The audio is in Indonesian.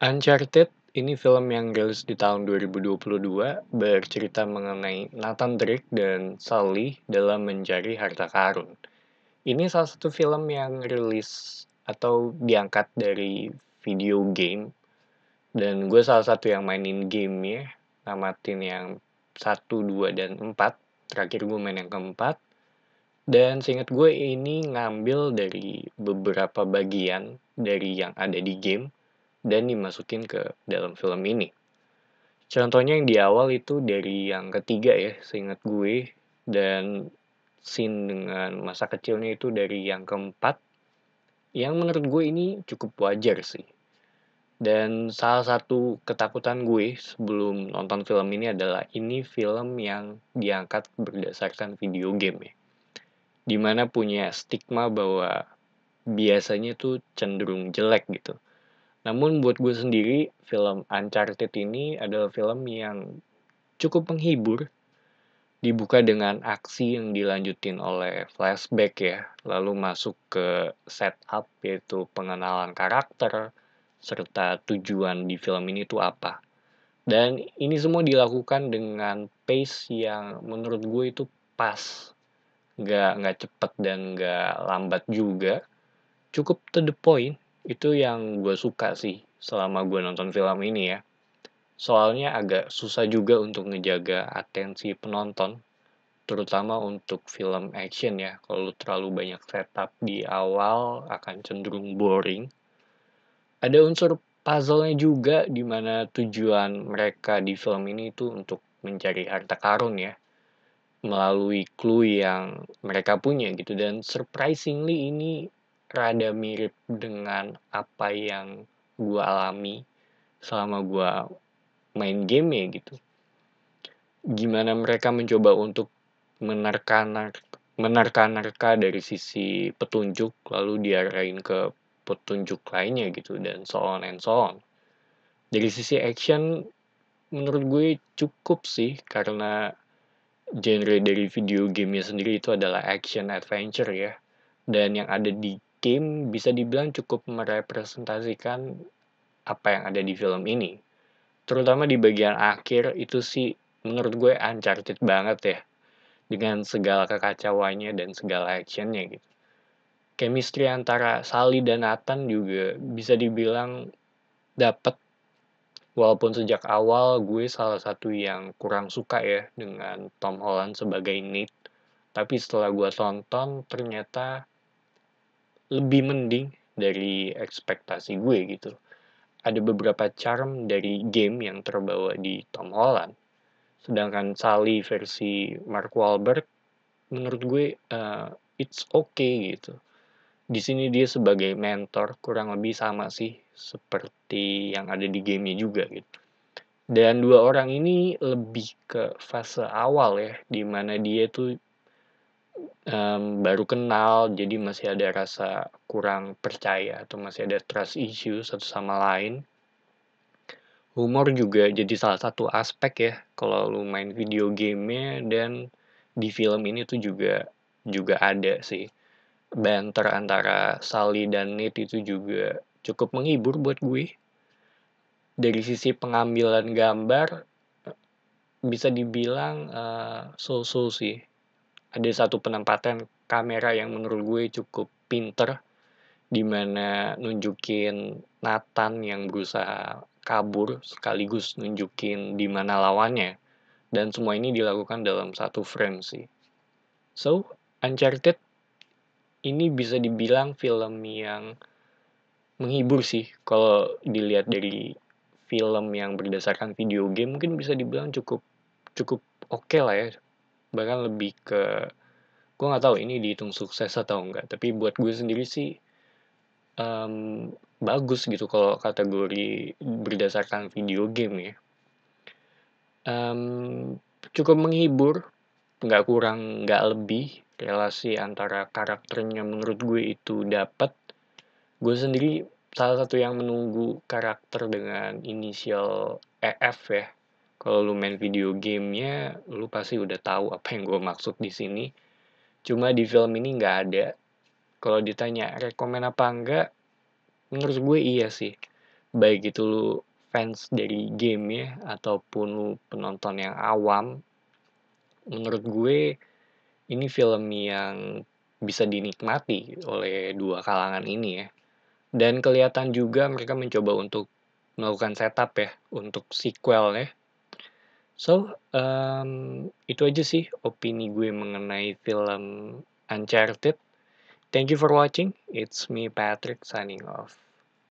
Uncharted ini film yang rilis di tahun 2022 bercerita mengenai Nathan Drake dan Sully dalam mencari harta karun. Ini salah satu film yang rilis atau diangkat dari video game dan gue salah satu yang mainin gamenya, namatin yang 1, 2, dan 4. Terakhir gue main yang keempat. Dan seingat gue ini ngambil dari beberapa bagian dari yang ada di game dan dimasukin ke dalam film ini. Contohnya yang di awal itu dari yang ketiga ya, seingat gue. Dan scene dengan masa kecilnya itu dari yang keempat. Yang menurut gue ini cukup wajar sih. Dan salah satu ketakutan gue sebelum nonton film ini adalah ini film yang diangkat berdasarkan video game ya. Dimana punya stigma bahwa biasanya tuh cenderung jelek gitu. Namun buat gue sendiri, film Uncharted ini adalah film yang cukup menghibur, dibuka dengan aksi yang dilanjutin oleh flashback ya, lalu masuk ke setup yaitu pengenalan karakter, serta tujuan di film ini tuh apa. Dan ini semua dilakukan dengan pace yang menurut gue itu pas, nggak cepet dan nggak lambat juga, cukup to the point. Itu yang gue suka sih selama gue nonton film ini ya. Soalnya agak susah juga untuk ngejaga atensi penonton, terutama untuk film action ya. Kalau terlalu banyak setup di awal akan cenderung boring. Ada unsur puzzle-nya juga di mana tujuan mereka di film ini itu untuk mencari harta karun ya, melalui clue yang mereka punya gitu. Dan surprisingly ini rada mirip dengan apa yang gue alami selama gue main game ya gitu. Gimana mereka mencoba untuk menerka-nerka dari sisi petunjuk lalu diarahin ke petunjuk lainnya gitu dan so on and so on. Dari sisi action menurut gue cukup sih karena genre dari video gamenya sendiri itu adalah action adventure ya. Dan yang ada di game bisa dibilang cukup merepresentasikan apa yang ada di film ini. Terutama di bagian akhir itu sih menurut gue Uncharted banget ya. Dengan segala kekacauannya dan segala actionnya gitu. Chemistry antara Sally dan Nathan juga bisa dibilang dapet. Walaupun sejak awal gue salah satu yang kurang suka ya dengan Tom Holland sebagai Nate. Tapi setelah gue tonton ternyata lebih mending dari ekspektasi gue gitu. Ada beberapa charm dari game yang terbawa di Tom Holland. Sedangkan Sally versi Mark Wahlberg menurut gue it's okay gitu. Di sini dia sebagai mentor kurang lebih sama sih seperti yang ada di gamenya juga gitu. Dan dua orang ini lebih ke fase awal ya, di mana dia tuh baru kenal, jadi masih ada rasa kurang percaya atau masih ada trust issue satu sama lain. Humor juga jadi salah satu aspek ya kalau lu main video gamenya dan di film ini tuh juga ada sih. Banter antara Sally dan Nate itu juga cukup menghibur buat gue. Dari sisi pengambilan gambar bisa dibilang so-so sih. Ada satu penempatan kamera yang menurut gue cukup pinter, dimana nunjukin Nathan yang berusaha kabur sekaligus nunjukin di mana lawannya, dan semua ini dilakukan dalam satu frame sih. So, Uncharted ini bisa dibilang film yang menghibur sih kalau dilihat dari film yang berdasarkan video game, mungkin bisa dibilang cukup cukup oke lah ya, bahkan lebih ke, gue nggak tahu ini dihitung sukses atau enggak, tapi buat gue sendiri sih bagus gitu kalau kategori berdasarkan video game ya. Cukup menghibur, nggak kurang nggak lebih. Relasi antara karakternya menurut gue itu dapat. Gue sendiri salah satu yang menunggu karakter dengan inisial EF ya. Kalau lu main video gamenya, lu pasti udah tahu apa yang gue maksud di sini. Cuma di film ini nggak ada. Kalau ditanya rekomen apa enggak, menurut gue iya sih. baik itu lu fans dari game-nya ataupun lu penonton yang awam, menurut gue ini film yang bisa dinikmati oleh dua kalangan ini ya. Dan kelihatan juga mereka mencoba untuk melakukan setup ya, untuk sequel ya. So, itu aja sih opini gue mengenai film Uncharted. Thank you for watching. It's me, Patrick, signing off.